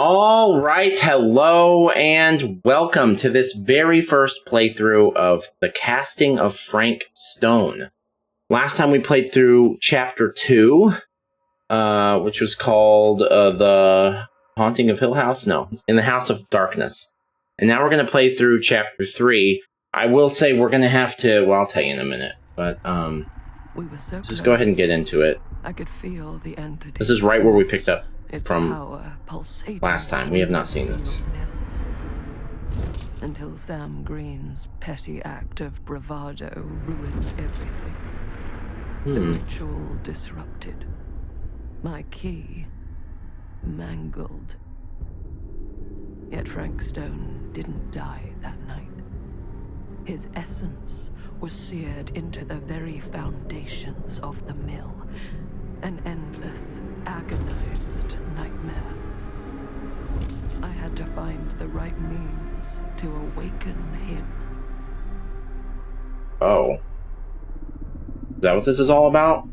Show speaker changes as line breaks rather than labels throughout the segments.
All right, hello and welcome to this very first playthrough of The Casting of Frank Stone. Last time we played through Chapter 2, which was called The Haunting of Hill House? No, In the House of Darkness. And now we're going to play through Chapter 3. I will say we're going to have to, well, I'll tell you in a minute, but
we were so
let's just go ahead and get into it.
I could feel the entity.
This is right where we picked up
its
from
power pulsating
last time. We have not seen this.
Until Sam Green's petty act of bravado ruined everything. The ritual disrupted. My key mangled. Yet Frank Stone didn't die that night. His essence was seared into the very foundations of the mill. An endless, agonized nightmare. I had to find the right means to awaken him.
Oh. Is that what this is all about?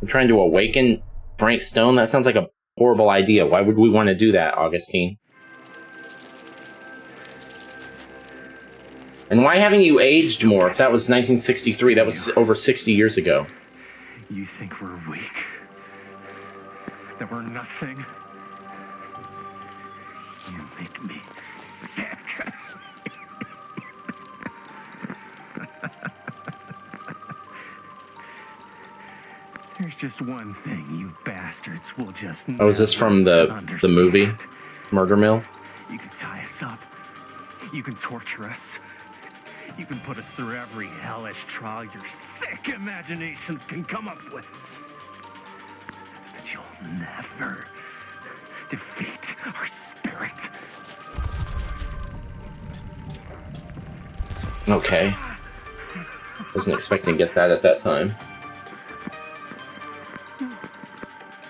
I'm trying to awaken Frank Stone? That sounds like a horrible idea. Why would we want to do that, Augustine? And why haven't you aged more? If that was 1963, that was over 60 years ago.
You think we're weak? That we're nothing? You make me sick. There's just one thing you bastards will just never.
Oh, is this from the movie? Murder Mill?
You can tie us up. You can torture us. You can put us through every hellish trial your sick imaginations can come up with. But you'll never defeat our spirit.
Okay. Wasn't expecting to get that at that time.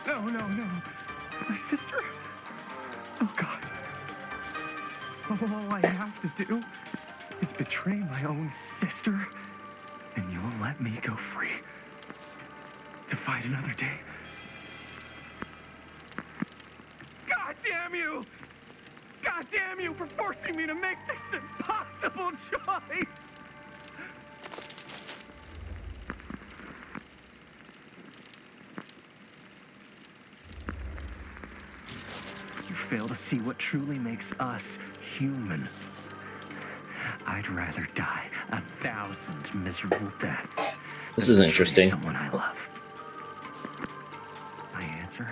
No. My sister? Oh, God. All I have to do is betray my own sister, and you will let me go free to fight another day. God damn you! God damn you for forcing me to make this impossible choice! You fail to see what truly makes us human. I'd rather die 1,000 miserable deaths.
This is interesting.
Someone I love. My answer?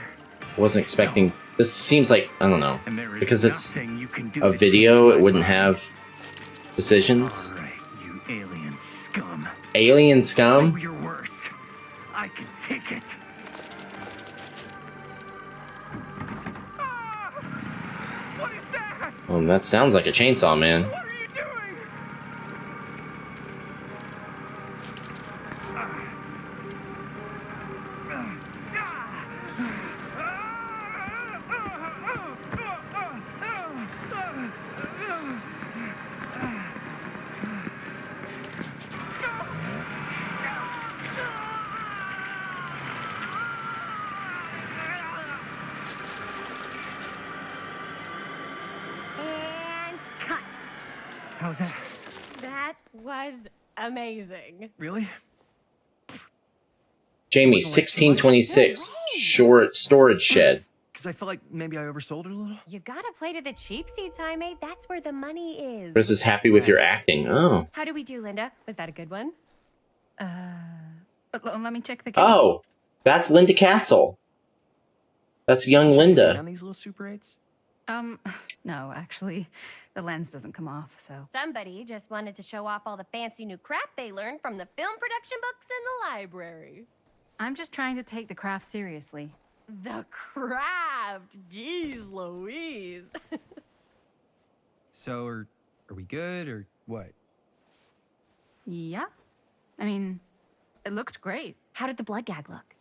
Wasn't expecting. This seems like, I don't know, because it's
you can do
a video, it wouldn't have decisions.
All right, you alien scum.
Alien scum?
Do your worst. I can take it. What is that?
That sounds like a chainsaw, man.
What are you doing?
And cut.
How's that?
That was amazing.
Really?
Jamie, 1626, short storage shed.
Because I felt like maybe I oversold it a little.
You gotta play to the cheap seats, Jaime. That's where the money is.
Chris is happy with your acting. Oh.
How do we do, Linda? Was that a good one?
Let me check the game.
Oh, that's Linda Castle. That's young
On
Linda.
these little Super 8s?
No, actually, the lens doesn't come off, so.
Somebody just wanted to show off all the fancy new crap they learned from the film production books in the library.
I'm just trying to take the craft seriously.
The craft! Jeez Louise.
So, are we good, or what?
Yeah? I mean, it looked great.
How did the blood gag look?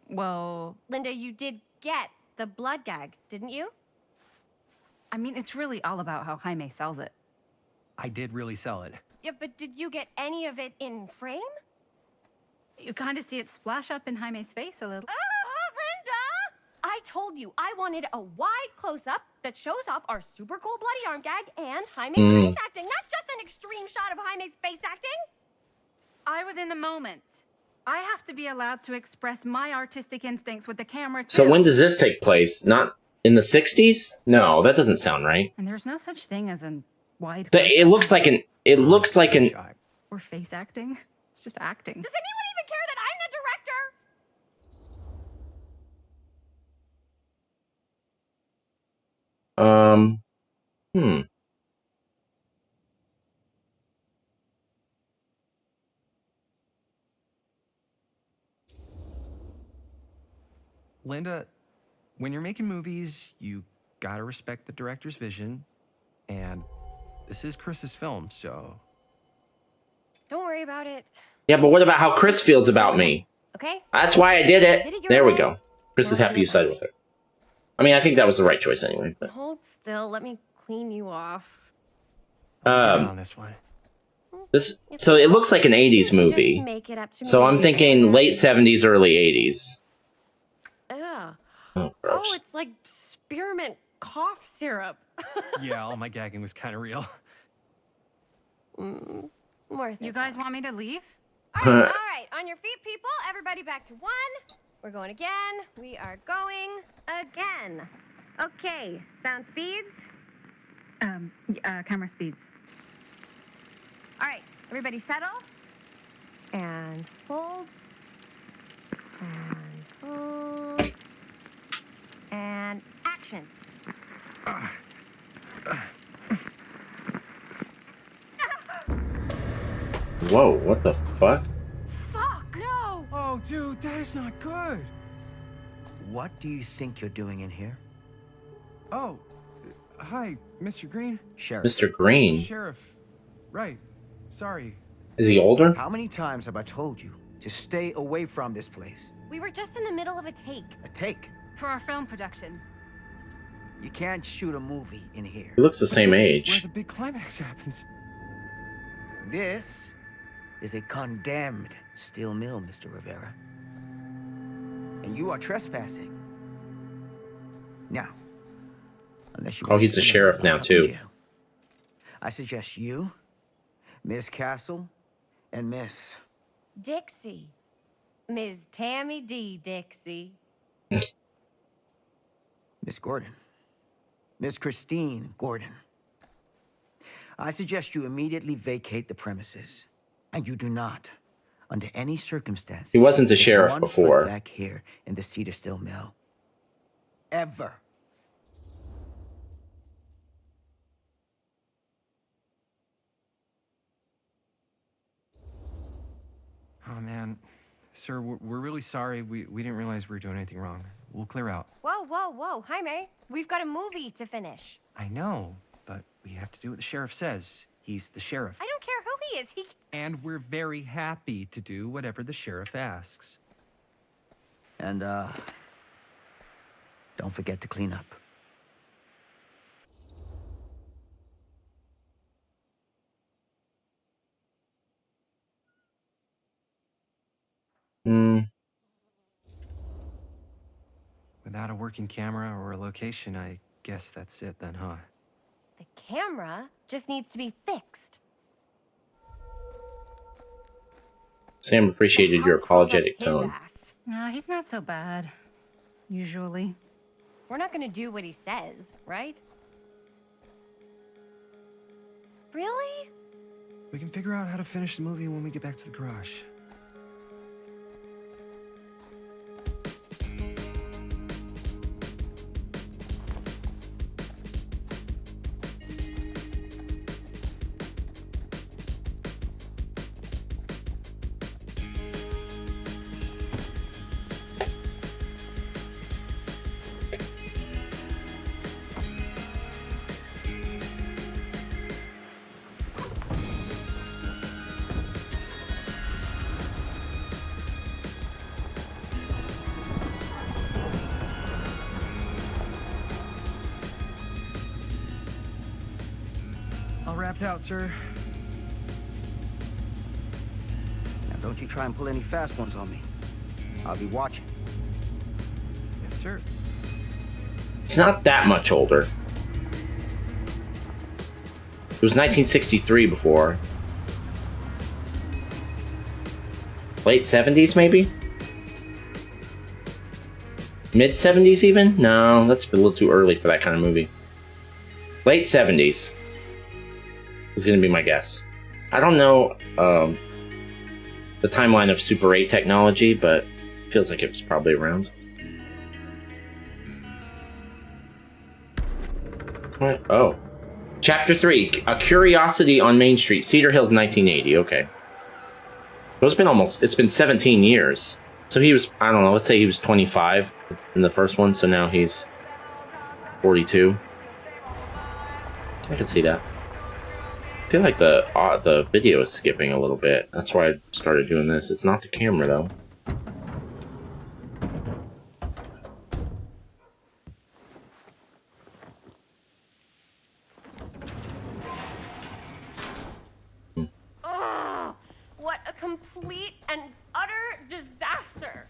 Well,
Linda, you did get the blood gag, didn't you?
I mean, it's really all about how Jaime sells it.
I did really sell it.
Yeah, but did you get any of it in frame?
You kind of see it splash up in Jaime's face a little.
Oh, Linda! told you I wanted a wide close-up that shows off our super cool bloody arm gag and Jaime's face acting, not just an extreme shot of Jaime's face acting.
I was in the moment. I have to be allowed to express my artistic instincts with the camera, too.
So when does this take place? Not in the 60s? No, that doesn't sound right.
And there's no such thing as a wide...
It looks like an...
Or face acting. It's just acting.
Does anyone even care that I'm the director?
Linda, when you're making movies, you gotta respect the director's vision. And this is Chris's film, so...
Don't worry about it.
Yeah, but what about how Chris feels about me?
Okay.
That's why I did it. There we
way.
go. Chris is happy you sided with it. I mean, I think that was the right choice anyway. But.
Hold still. Let me clean you off.
on this one.
So it looks like an 80s movie.
Just make it up to
So
me.
I'm thinking late 70s, early 80s.
Yeah.
Oh, gross.
Oh, it's like spearmint cough syrup.
Yeah, all my gagging was kind of real.
Worth it.
You guys want me to leave?
All right. On your feet, people. Everybody back to 1. We're going again. We are going again. Okay. Sound speeds.
Camera speeds.
All right. Everybody settle. And hold. And hold. And action.
Whoa, what the fuck?
Fuck, no!
Oh, dude, that is not good.
What do you think you're doing in here?
Oh, hi, Mr. Green.
Sheriff.
Mr. Green.
Sheriff. Right. Sorry.
Is he older?
How many times have I told you to stay away from this place?
We were just in the middle of a take.
A take.
For our film production.
You can't shoot a movie in here.
He looks the same
Where
age.
the big climax happens.
This is a condemned steel mill, Mr. Rivera. And you are trespassing. Now, unless you...
Oh, he's the sheriff now, too.
I suggest you, Miss Castle, and Miss...
Dixie. Ms. Tammy D. Dixie.
Miss Gordon. Miss Christine Gordon. I suggest you immediately vacate the premises. And you do not, under any circumstances...
He wasn't the
take
sheriff
1
before.
foot back here in the Cedar Steel Mill. Ever.
Oh, man. Sir, we're really sorry. We didn't realize we were doing anything wrong. We'll clear out.
Whoa, whoa, whoa. Jaime, we've got a movie to finish.
I know, but we have to do what the sheriff says. He's the sheriff.
I don't care who he is.
And we're very happy to do whatever the sheriff asks.
And, don't forget to clean up.
Without a working camera or a location, I guess that's it then, huh?
The camera just needs to be fixed.
Sam appreciated your apologetic
His
tone.
ass.
No, he's not so bad. Usually.
We're not gonna do what he says, right? Really?
We can figure out how to finish the movie when we get back to the garage. All wrapped out, sir.
Now, don't you try and pull any fast ones on me. I'll be watching.
Yes, sir.
He's not that much older. It was 1963 before. Late 70s, maybe? Mid 70s, even? No, that's a little too early for that kind of movie. Late 70s is going to be my guess. I don't know the timeline of Super 8 technology, but it feels like it was probably around. What? Oh. Chapter 3, A Curiosity on Main Street, Cedar Hills, 1980. Okay. It's been 17 years. So he was, I don't know, let's say he was 25 in the first one, so now he's 42. I can see that. I feel like the video is skipping a little bit. That's why I started doing this. It's not the camera, though.
What a complete and utter disaster.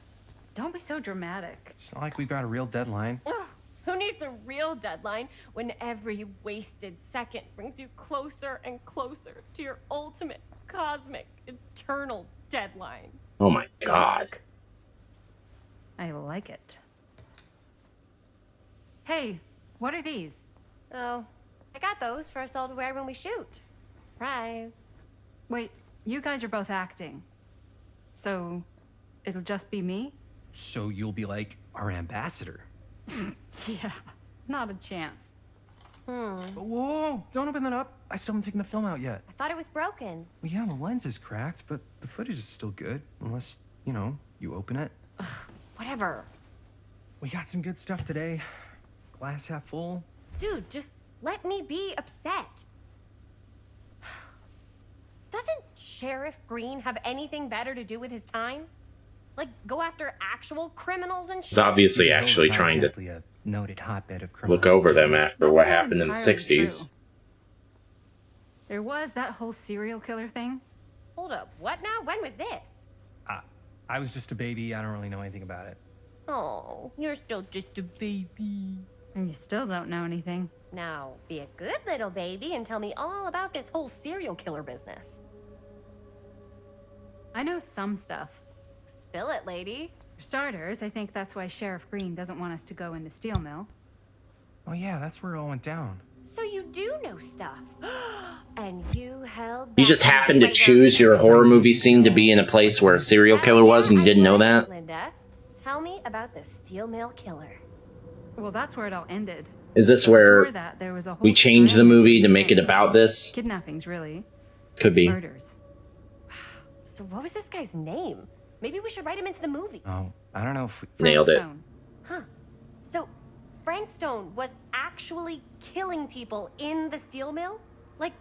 Don't be so dramatic.
It's not like we've got a real deadline.
Ugh, who needs a real deadline when every wasted second brings you closer and closer to your ultimate, cosmic, eternal deadline?
Oh my god.
I like it. Hey, what are these?
Oh, I got those for us all to wear when we shoot. Surprise.
Wait, you guys are both acting. So, it'll just be me?
So you'll be like our ambassador.
Yeah, not a chance.
Whoa, don't open that up. I still haven't taken the film out yet.
I thought it was broken.
Well, yeah, the lens is cracked, but the footage is still good. Unless, you open it.
Whatever.
We got some good stuff today. Glass half full.
Dude, just let me be upset. Doesn't Sheriff Green have anything better to do with his time? Like, go after actual criminals and shit?
He's obviously
Cedar Hill's
actually
not
trying to
exactly a noted hotbed of criminal
look over them
activity.
after what
That's not
happened in the
entirely
60s.
true. There was that whole serial killer thing.
Hold up, what now? When was this?
I was just a baby. I don't really know anything about it.
Oh, you're still just a baby.
And you still don't know anything.
Now, be a good little baby and tell me all about this whole serial killer business.
I know some stuff.
Spill it, lady.
For starters, I think that's why Sheriff Green doesn't want us to go in the steel mill.
Oh yeah, that's where it all went down.
So you do know stuff. And you held
You
back
just
the
happened to
traitor.
choose your horror movie scene to be in a place where a serial killer was and you didn't know that?
Linda, tell me about the steel mill killer.
Well, that's where it all ended.
Is this
Before
where
that, there was a whole
we changed the
string of
movie to make it
disappearances.
about this?
Kidnappings, really.
Could be.
Murders.
So what was this guy's name? Maybe we should write him into the movie.
Oh, I don't know if we...
Nailed it.
Stone.
Huh. So Frank Stone was actually killing people in the steel mill? Like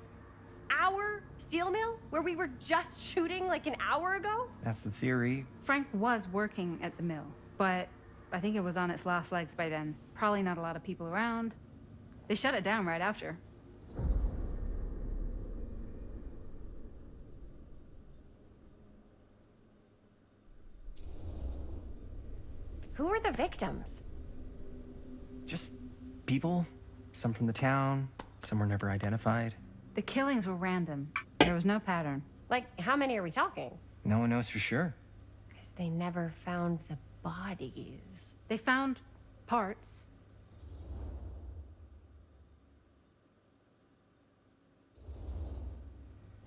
our steel mill? Where we were just shooting like an hour ago?
That's the theory.
Frank was working at the mill, but I think it was on its last legs by then. Probably not a lot of people around. They shut it down right after.
Who were the victims?
Just people. Some from the town. Some were never identified.
The killings were random. There was no pattern.
Like, how many are we talking?
No one knows for sure.
Because they never found the bodies.
They found parts.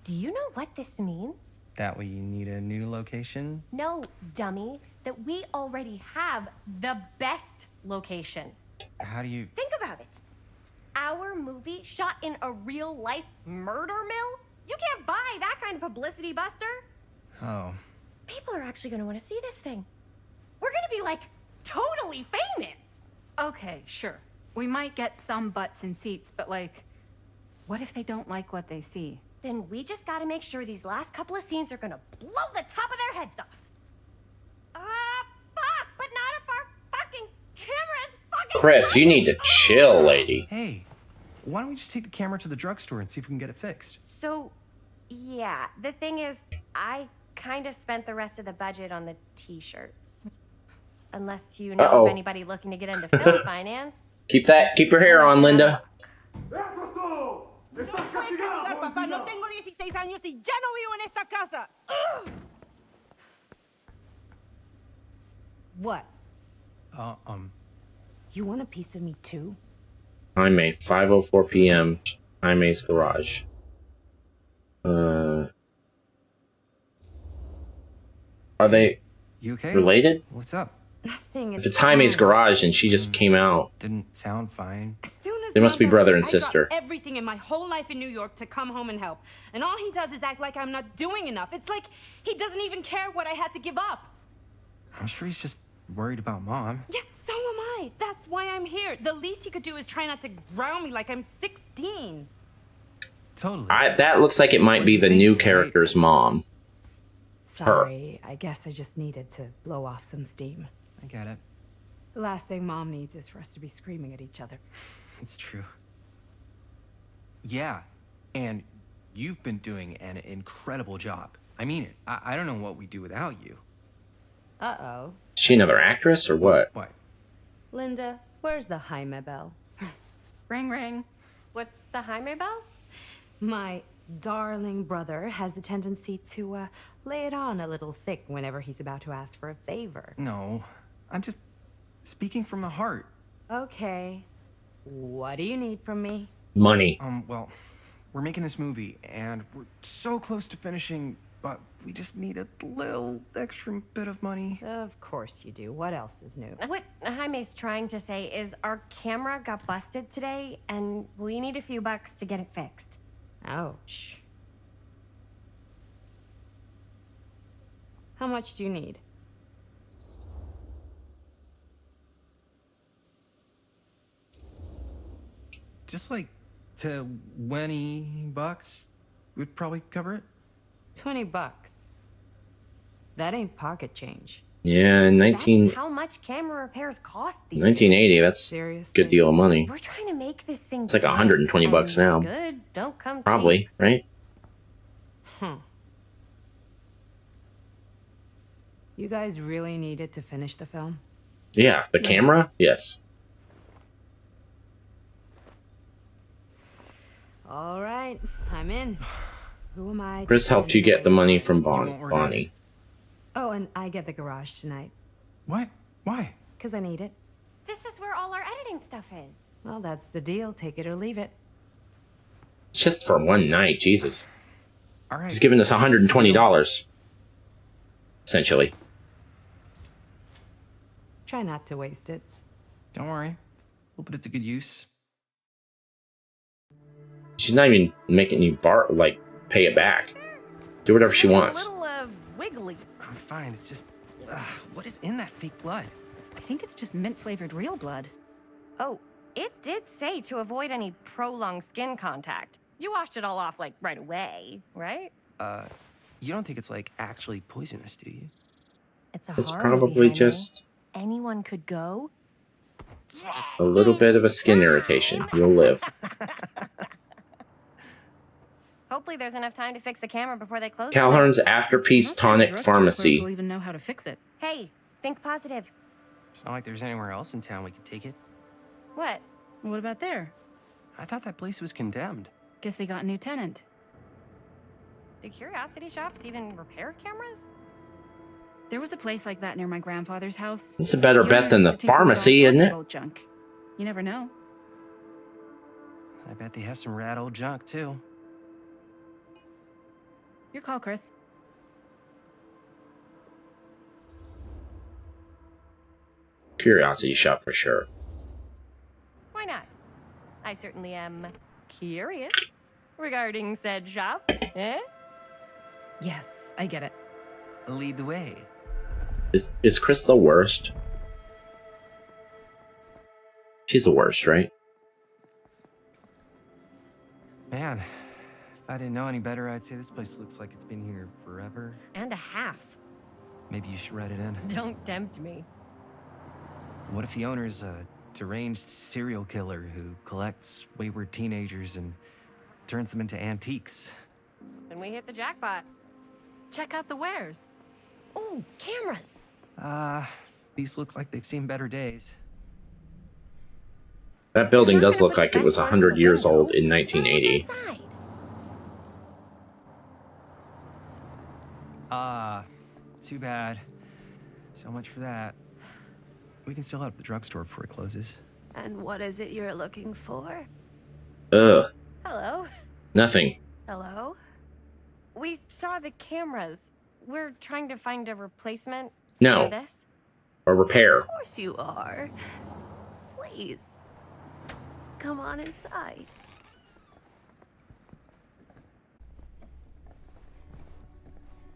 Do you know what this means?
That we need a new location?
No, dummy. That we already have the best location.
How do you...
Think about it. Our movie shot in a real-life murder mill? You can't buy that kind of publicity, Buster.
Oh.
People are actually going to want to see this thing. We're going to be, like, totally famous.
Okay, sure. We might get some butts in seats, but like, what if they don't like what they see?
Then we just got to make sure these last couple of scenes are going to blow the top of their heads off. Fuck, but not if our fucking camera's fucking...
Chris, you need to chill, lady.
Hey, why don't we just take the camera to the drugstore and see if we can get it fixed?
So, yeah, the thing is, I kind of spent the rest of the budget on the t-shirts. Unless you know
Uh-oh.
of anybody looking to get into film finance.
Keep your hair on, Linda.
No puedes castigar, papá. No tengo 16 años y ya no vivo en esta casa. Ugh. What? You want a piece of me too?
Jaime, 5:04 p.m. Jaime's garage. Are they
You okay?
related?
What's up?
Nothing.
If it's Jaime's garage and she just came out,
Didn't sound fine.
As soon as
they must be
Mom
brother
said
and
I
sister.
dropped everything in my whole life in New York to come home and help, and all he does is act like I'm not doing enough. It's like he doesn't even care what I had to give up.
I'm sure he's just worried about Mom.
Yeah, so am I. That's why I'm here. The least he could do is try not to ground me like I'm 16.
Totally.
That looks like it might be the new character's mom.
Sorry, I guess I just needed to blow off some steam.
I get it.
The last thing Mom needs is for us to be screaming at each other.
It's true. Yeah, and you've been doing an incredible job. I mean it. I don't know what we'd do without you.
Uh-oh.
Is she another actress or what?
What?
Linda, where's the Jaime bell?
Ring, ring.
What's the Jaime bell?
My darling brother has the tendency to lay it on a little thick whenever he's about to ask for a favor.
No, I'm just speaking from the heart.
Okay. What do you need from me?
Money.
Well, we're making this movie, and we're so close to finishing, but we just need a little extra bit of money.
Of course you do. What else is new?
What Jaime's trying to say is our camera got busted today, and we need a few bucks to get it fixed.
Ouch. How much do you need?
Just like $20 would probably cover it.
20 bucks. That ain't pocket change.
Yeah, in
That's how much camera repairs cost these
1980,
days.
that's a
Seriously?
good deal of money.
We're trying to make this thing.
It's like
big
120 bucks
and
now.
Good, don't come
Probably,
cheap.
right?
You guys really needed to finish the film?
Yeah, the camera? Yes.
All right, I'm in. Who am I? to
Chris helped you
stand in
get the
way?
money from
won't regret
Bonnie.
Oh, and I get the garage tonight,
What? Why?
because I need it.
This is where all our editing stuff is.
Well, that's the deal. Take it or leave it.
It's just for one night, Jesus.
All right.
He's giving us $120. Essentially.
Try not to waste it.
Don't worry. We'll put it to good use.
She's not even making you pay it back. Do whatever she wants.
A little wiggly.
I'm fine. It's just, what is in that fake blood?
I think it's just mint-flavored real blood.
Oh, it did say to avoid any prolonged skin contact. You washed it all off right away, right?
You don't think it's actually poisonous, do you?
It's a
It's
horror movie,
probably
Jaime.
just
Anyone could go.
a little bit of a skin irritation. You'll live.
Hopefully there's enough time to fix the camera before they close.
Calhoun's
tonight.
Afterpiece
Not sure the
Tonic
drugstore
Pharmacy.
clerk will even know how to fix it.
Hey, think positive.
It's not like there's anywhere else in town we could take it.
What?
What about there?
I thought that place was condemned.
Guess they got a new tenant.
Do curiosity shops even repair cameras?
There was a place like that near my grandfather's house.
It's a better
The
bet
owner
than
used
the
to tinker with all
pharmacy, isn't
sorts
it?
of old junk. You never know.
I bet they have some rad old junk, too.
Your call, Chris.
Curiosity shop for sure.
Why not? I certainly am curious regarding said shop. Eh?
Yes, I get it.
Lead the way.
Is Chris the worst? She's the worst, right?
Man, if I didn't know any better, I'd say this place looks like it's been here forever.
And a half.
Maybe you should write it in.
Don't tempt me.
What if the owner's a deranged serial killer who collects wayward teenagers and turns them into antiques?
Then we hit the jackpot.
Check out the wares.
Ooh, cameras.
These look like they've seen better days.
That building
You're not
does
gonna
look
put
like
the
it was
best ones in
100
the
years
window.
old in
Why don't we
1980.
decide?
Too bad. So much for that. We can still head up the drugstore before it closes.
And what is it you're looking for?
Ugh,
Hello?
nothing.
Hello?
We saw the cameras. We're trying to find a replacement
No.
for this.
A repair.
Of course you are. Please. Come on inside.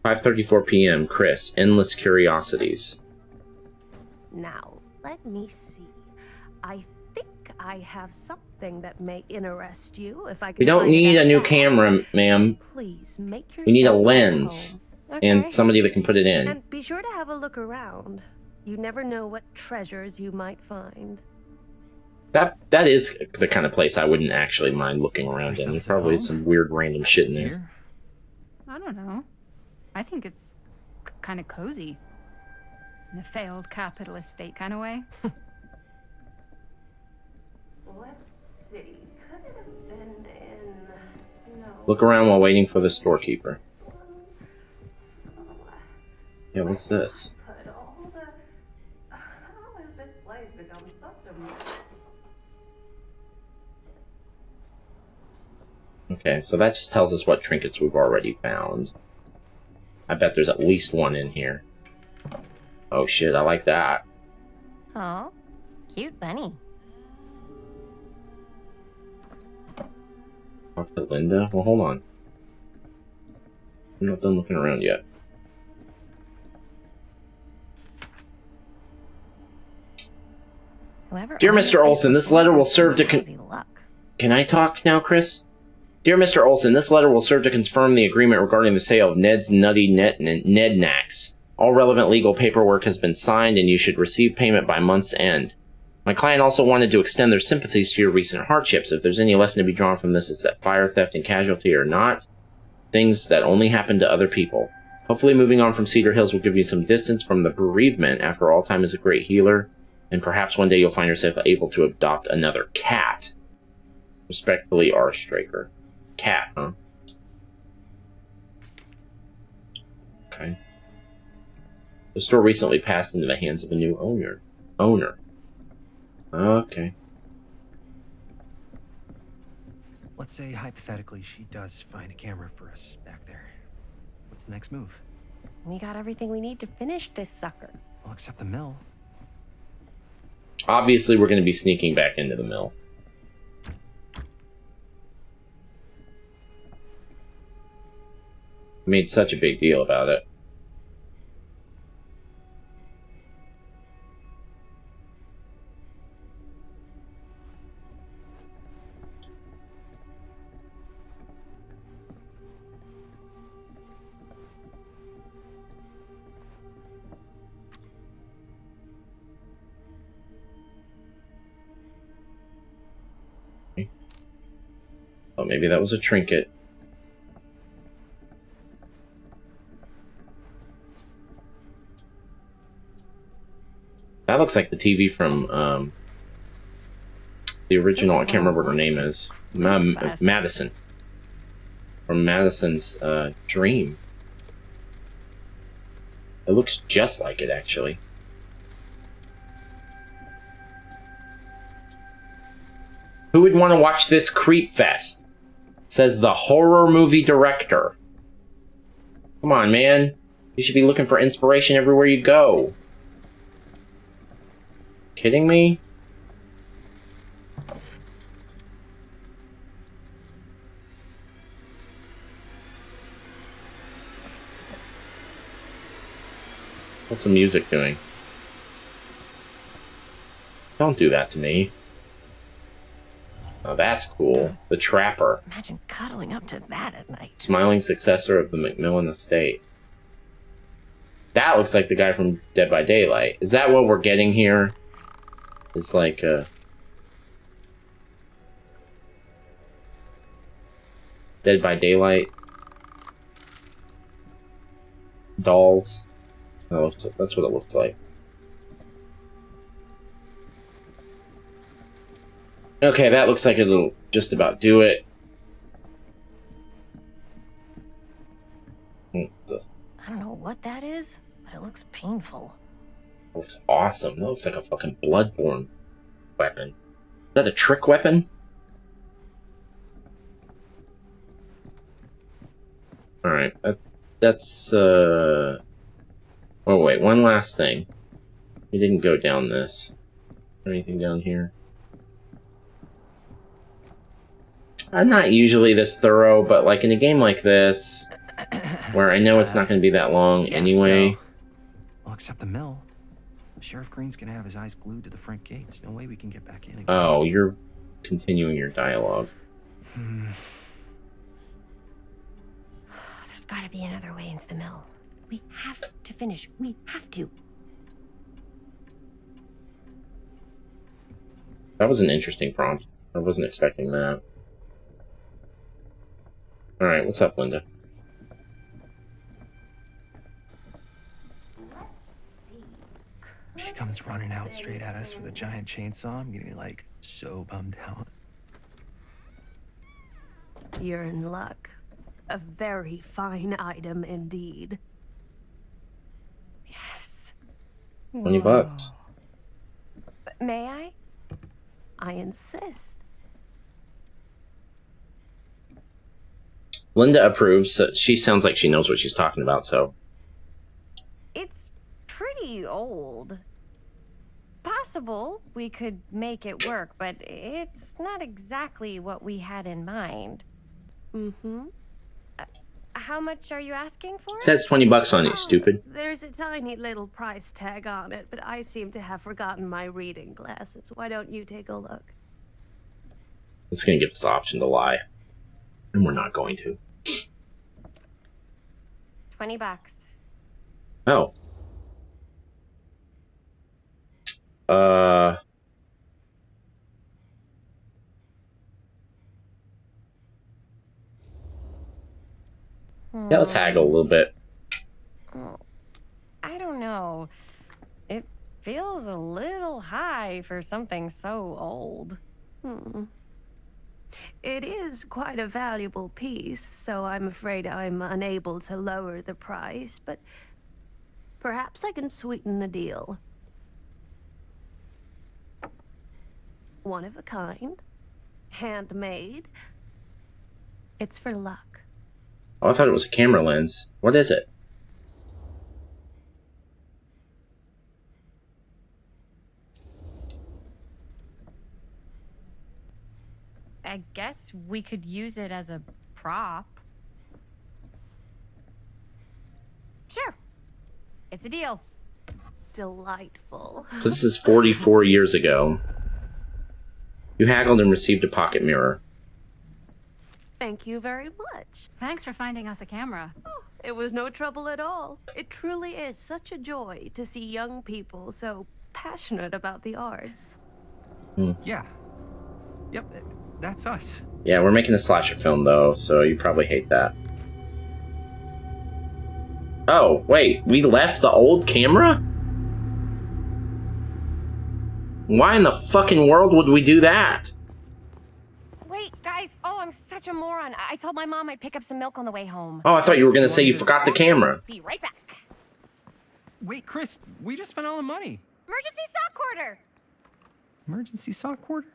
"5:34 p.m. Chris, endless curiosities."
Now, let me see. I think I have something that may interest you if I can
We don't
find it
need
out
a new
fast.
camera, ma'am.
Please make yourself
We need a
at
lens.
home.
And
Okay.
somebody that can put it in.
And be sure to have a look around. You never know what treasures you might find.
That is the kind of place I wouldn't actually mind looking around in. There's probably some weird random shit in there.
Here?
I don't know. I think it's kind of cozy. In a failed capitalist state kind of way.
Let's see. Could it have been in... No.
Look around while waiting for the storekeeper. Yeah, what's this?
Put all the... How has this place become such a mess?
Okay, so that just tells us what trinkets we've already found. I bet there's at least one in here. Oh shit, I like that.
Oh, cute bunny.
Talk to Linda? Well, hold on. I'm not done looking around yet.
Whoever
Dear
owns
Mr.
this
Olson, this letter will serve to
lousy luck.
Can I talk now, Chris? Dear Mr. Olson, this letter will serve to confirm the agreement regarding the sale of Ned's Nutty Ned Knacks. All relevant legal paperwork has been signed, and you should receive payment by month's end. My client also wanted to extend their sympathies to your recent hardships. If there's any lesson to be drawn from this, it's that fire, theft, and casualty are not things that only happen to other people. Hopefully moving on from Cedar Hills will give you some distance from the bereavement. After all, time is a great healer, and perhaps one day you'll find yourself able to adopt another cat. Respectfully, R. Straker. Cat, huh? Okay. The store recently passed into the hands of a new owner. Okay.
Let's say, hypothetically, she does find a camera for us back there. What's the next move?
We got everything we need to finish this sucker.
Well, except the mill.
Obviously, we're going to be sneaking back into the mill. Made such a big deal about it. Oh, maybe that was a trinket. That looks like the TV from the original. I can't remember what her name is. Madison. From Madison's Dream. It looks just like it, actually. Who would want to watch this creep fest? Says the horror movie director. Come on, man. You should be looking for inspiration everywhere you go. Kidding me? What's the music doing? Don't do that to me. Oh, that's cool. The Trapper.
Imagine cuddling up to that at night.
Smiling successor of the Macmillan estate. That looks like the guy from Dead by Daylight. Is that what we're getting here? It's like Dead by Daylight dolls. That's what it looks like. Okay, that looks like it'll just about do it.
I don't know what that is, but it looks painful.
That looks awesome. That looks like a fucking Bloodborne weapon. Is that a trick weapon? Alright, that's, Oh wait, one last thing. We didn't go down this. Anything down here? I'm not usually this thorough, but like in a game like this, where I know it's not going to be that long anyway.
Well, except the mill. Sheriff Green's gonna have his eyes glued to the front gates. No way we can get back in again.
Oh, you're continuing your dialogue.
There's gotta be another way into the mill. We have to finish. We have to.
That was an interesting prompt. I wasn't expecting that. Alright, what's up, Linda?
If she comes running out straight at us with a giant chainsaw, I'm gonna be like so bummed out.
You're in luck. A very fine item indeed.
Yes.
$20.
But may I?
I insist.
Linda approves. So she sounds like she knows what she's talking about, so...
It's pretty old. Possible we could make it work, but it's not exactly what we had in mind.
Mm-hmm.
How much are you asking for?
It says $20 on it, stupid.
There's a tiny little price tag on it, but I seem to have forgotten my reading glasses. Why don't you take a look?
It's going to give us the option to lie. And we're not going to.
$20.
Oh. Yeah, let's haggle a little bit.
I don't know. It feels a little high for something so old.
It is quite a valuable piece, so I'm afraid I'm unable to lower the price, but perhaps I can sweeten the deal. One of a kind, handmade. It's for luck.
Oh, I thought it was a camera lens. What is it?
I guess we could use it as a prop. Sure. It's a deal.
Delightful.
So this is 44 years ago. You haggled and received a pocket mirror.
Thank you very much.
Thanks for finding us a camera.
Oh, it was no trouble at all. It truly is such a joy to see young people so passionate about the arts.
Yeah. Yep, that's us.
Yeah, we're making a slasher film, though, so you probably hate that. Oh, wait, we left the old camera? Why in the fucking world would we do that?
Wait, guys. Oh, I'm such a moron. I told my mom I'd pick up some milk on the way home.
Oh, I thought you were going to say you forgot the camera.
Be right back.
Wait, Chris, we just spent all the money.
Emergency sock quarter.
Emergency sock quarter?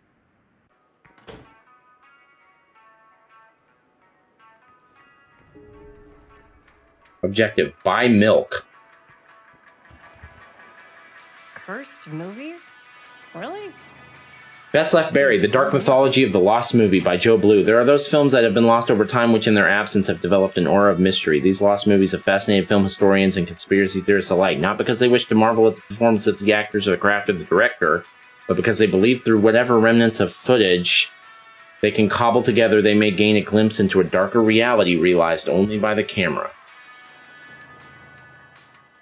Objective, buy milk.
Cursed movies? Really?
Best Left Buried, The Dark Mythology of the Lost Movie by Joe Blue. There are those films that have been lost over time which in their absence have developed an aura of mystery. These lost movies have fascinated film historians and conspiracy theorists alike, not because they wish to marvel at the performance of the actors or the craft of the director, but because they believe through whatever remnants of footage they can cobble together, they may gain a glimpse into a darker reality realized only by the camera.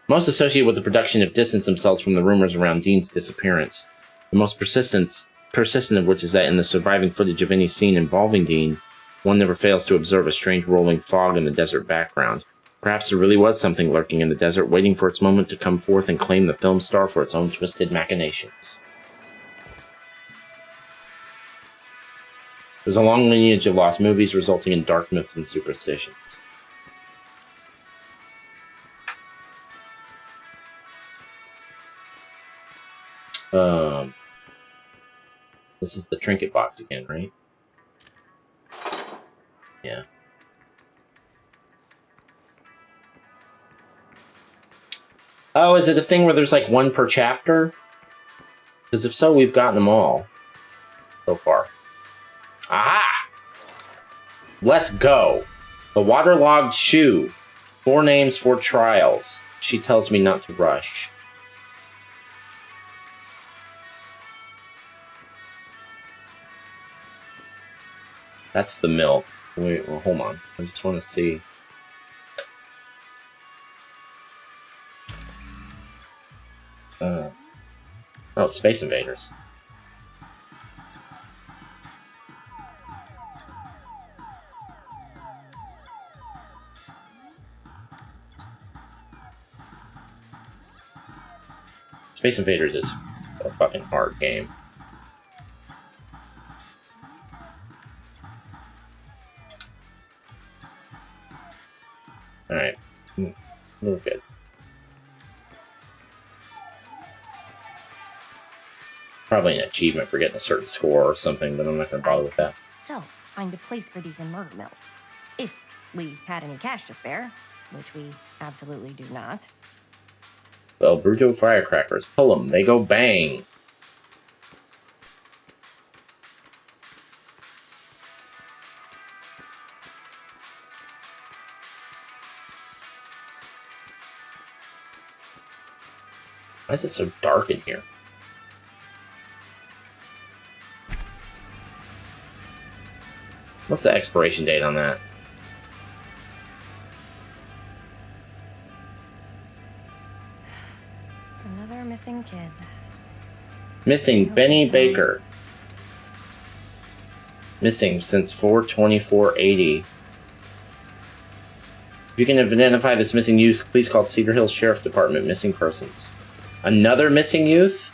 Most associated with the production have distanced themselves from the rumors around Dean's disappearance. The most persistent of which is that in the surviving footage of any scene involving Dean, one never fails to observe a strange rolling fog in the desert background. Perhaps there really was something lurking in the desert, waiting for its moment to come forth and claim the film star for its own twisted machinations. There's a long lineage of lost movies resulting in dark myths and superstitions. This is the trinket box again, right? Yeah. Oh, is it a thing where there's like one per chapter? Because if so, we've gotten them all so far. Aha! Let's go. The waterlogged shoe. 4 names, 4 trials. She tells me not to rush. That's the milk. Wait, well, hold on. I just want to see. Oh, Space Invaders. Space Invaders is a fucking hard game. Alright. We're good. Probably an achievement for getting a certain score or something, but I'm not going to bother with that.
So, find a place for these in Murder Mill. If we had any cash to spare, which we absolutely do not.
Well, Bruto firecrackers. Pull them. They go bang. Why is it so dark in here? What's the expiration date on that?
Another missing kid.
Missing Benny Baker. Missing since 4/24/80. If you can identify this missing youth, please call Cedar Hills Sheriff Department. Missing persons. Another missing youth?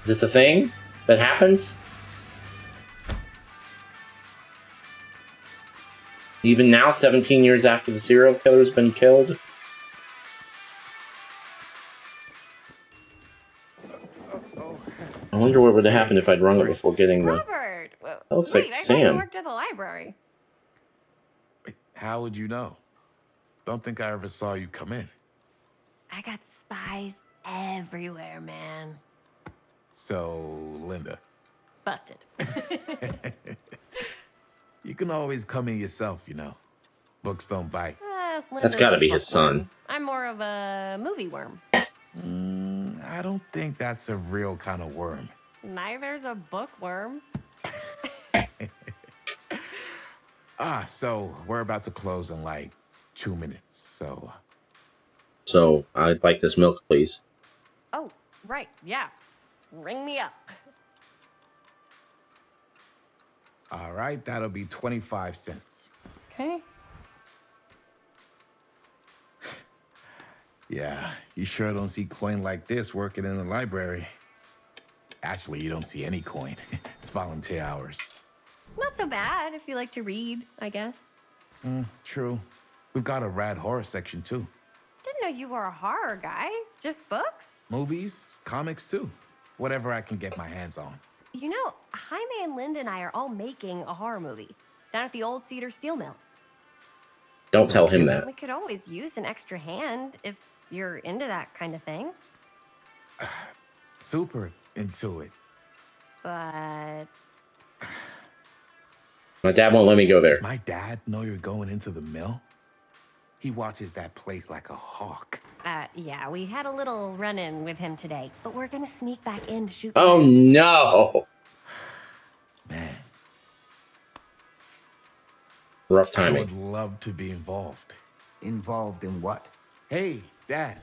Is this a thing that happens? Even now, 17 years after the serial killer has been killed? I wonder what would have happened if I'd rung it before getting the...
Robert!
That looks like
I thought
Sam.
you worked at the library.
How would you know? Don't think I ever saw you come in.
I got spies everywhere, man.
So, Linda.
Busted.
You can always come in yourself, you know. Books don't bite.
That's gotta be his son.
I'm more of a movie worm.
I don't think that's a real kind of worm.
Neither's a bookworm.
So we're about to close in like 2 minutes,
So, I'd like this milk, please.
Oh, right, yeah. Ring me up.
all right, that'll be 25 cents.
Okay.
Yeah, you sure don't see coin like this working in the library. Actually, you don't see any coin. It's volunteer hours.
Not so bad if you like to read, I guess.
True. We've got a rad horror section too.
Didn't know you were a horror guy. Just books?
Movies, comics too. Whatever I can get my hands on.
You know, Jaime and Linda and I are all making a horror movie down at the old Cedar Steel Mill.
Don't tell him that.
We could always use an extra hand if you're into that kind of thing.
Super into it.
But
My dad won't let me go there.
Does my dad know you're going into the mill? He watches that place like a hawk.
Yeah, we had a little run-in with him today, but we're gonna sneak back in to shoot.
Oh no!
Man,
Rough
I
timing.
would love to be involved.
Involved in what?
Hey, Dad.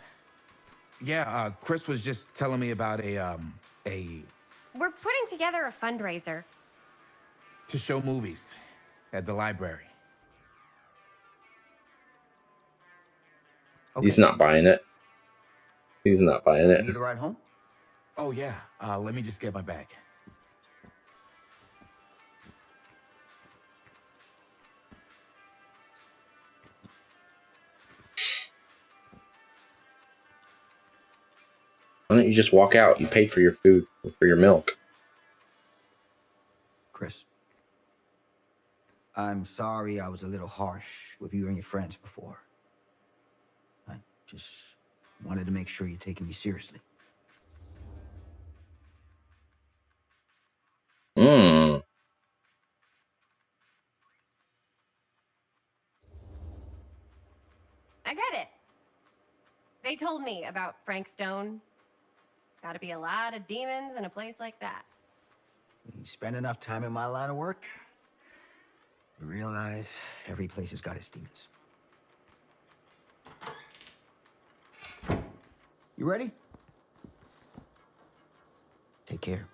Yeah, Chris was just telling me about a
We're putting together a fundraiser.
to show movies at the library.
Okay.
He's not buying it. He's not buying it.
Need a ride home?
Oh yeah, let me just get my bag.
Why don't you just walk out? You paid for your food, for your milk.
Chris, I'm sorry I was a little harsh with you and your friends before. I just wanted to make sure you're taking me seriously.
Hmm.
I get it. They told me about Frank Stone. Gotta be a lot of demons in a place like that.
You spend enough time in my line of work, you realize every place has got its demons. You ready? Take care.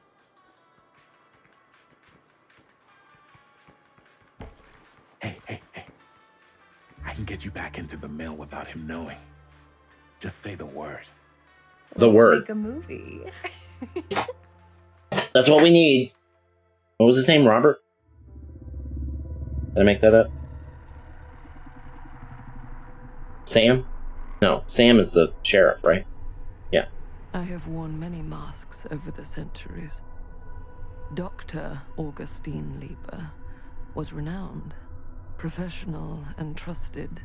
Hey. I can get you back into the mill without him knowing. Just say the word.
The word.
Make a movie.
That's what we need. What was his name? Robert? Did I make that up? Sam? No, Sam is the sheriff, right? Yeah.
I have worn many masks over the centuries. Dr. Augustine Lieber was renowned, professional, and trusted.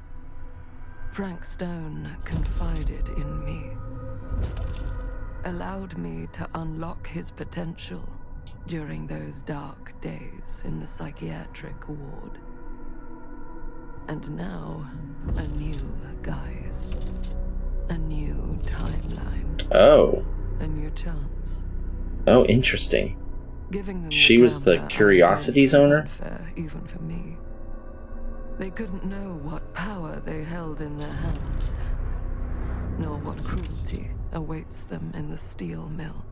Frank Stone confided in me, allowed me to unlock his potential during those dark days in the psychiatric ward. And now, a new guise, a new timeline.
Oh.
A new chance.
Oh, interesting.
Giving them
She was the
power I
Curiosities
admit was
owner?
unfair, even for me. They couldn't know what power they held in their hands, nor what cruelty awaits them in the steel mill.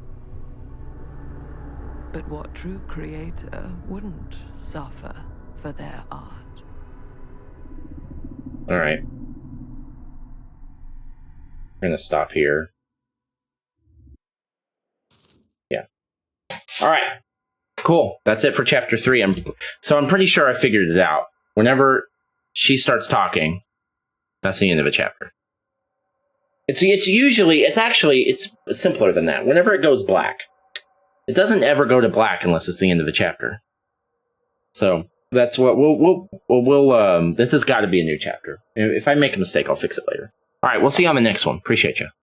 But what true creator wouldn't suffer for their art?
All right. We're going to stop here. Yeah. All right. Cool. That's it for chapter 3. I'm pretty sure I figured it out. Whenever she starts talking, that's the end of a chapter. It's simpler than that. Whenever it goes black, it doesn't ever go to black unless it's the end of a chapter. So that's what we'll this has got to be a new chapter. If I make a mistake, I'll fix it later. All right. We'll see you on the next one. Appreciate you.